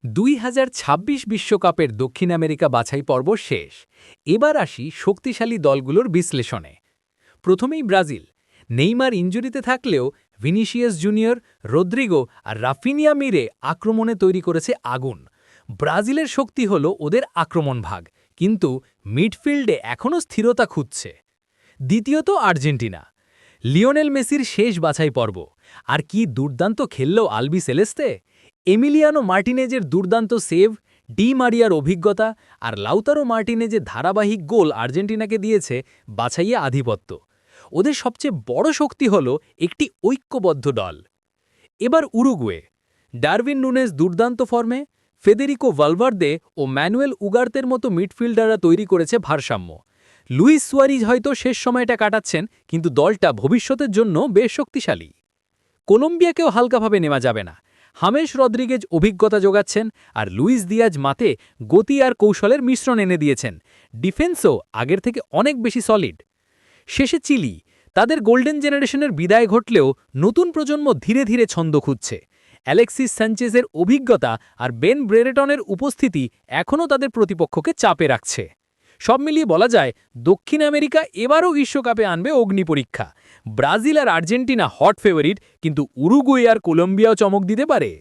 2026 বিশ্বকাপের দক্ষিণ আমেরিকা বাছাই পর্ব শেষ। এবার আসি শক্তিশালী দলগুলোর বিশ্লেষণে। প্রথমেই ব্রাজিল। নেইমার ইনজুরিতে থাকলেও ভিনিসিয়াস জুনিয়র, রদ্রিগো আর রাফিনিয়া মিরে আক্রমণে তৈরি করেছে আগুন। ব্রাজিলের শক্তি হল ওদের আক্রমণ ভাগ, কিন্তু মিডফিল্ডে এখনও স্থিরতা খুঁজছে। দ্বিতীয়ত আর্জেন্টিনা। লিওনেল মেসির শেষ বাছাই পর্ব। আর কি দুর্দান্ত খেলল আলবি সেলেস্তে! এমিলিয়ানো মার্টিনেজের দুর্দান্ত সেভ, ডি মারিয়ার অভিজ্ঞতা আর লাউতারো মার্টিনেজের ধারাবাহিক গোল আর্জেন্টিনাকে দিয়েছে বাছাইয়ে আধিপত্য। ওদের সবচেয়ে বড় শক্তি হল একটি ঐক্যবদ্ধ দল। এবার উরুগুয়ে। ডারউইন নুনেজ দুর্দান্ত ফর্মে, ফেদেরিকো ভালভার্দে ও ম্যানুয়েল উগার্তের মতো মিডফিল্ডাররা তৈরি করেছে ভারসাম্য। লুইস সুয়ারিজ হয়তো শেষ সময়টা কাটাচ্ছেন, কিন্তু দলটা ভবিষ্যতের জন্য বেশ শক্তিশালী। কলম্বিয়াকেও হালকাভাবে নেওয়া যাবে না। হামেস রদ্রিগেজ অভিজ্ঞতা যোগাচ্ছেন, আর লুইস দিয়াজ মাতে গতি আর কৌশলের মিশ্রণ এনে দিয়েছেন। ডিফেন্সও আগের থেকে অনেক বেশি সলিড। শেষে চিলি। তাদের গোল্ডেন জেনারেশনের বিদায় ঘটলেও নতুন প্রজন্ম ধীরে ধীরে ছন্দ খুঁজছে। অ্যালেক্সিস স্যাঞ্চেজের অভিজ্ঞতা আর বেন ব্রেরেটনের উপস্থিতি এখনও তাদের প্রতিপক্ষকে চাপে রাখছে। সব মিলিয়ে বলা যায়, দক্ষিণ আমেরিকা এবারও বিশ্বকাপে আনবে অগ্নিপরীক্ষা। ব্রাজিল আর আর্জেন্টিনা হট ফেভারিট, কিন্তু উরুগুয়ে আর কলম্বিয়াও চমক দিতে পারে।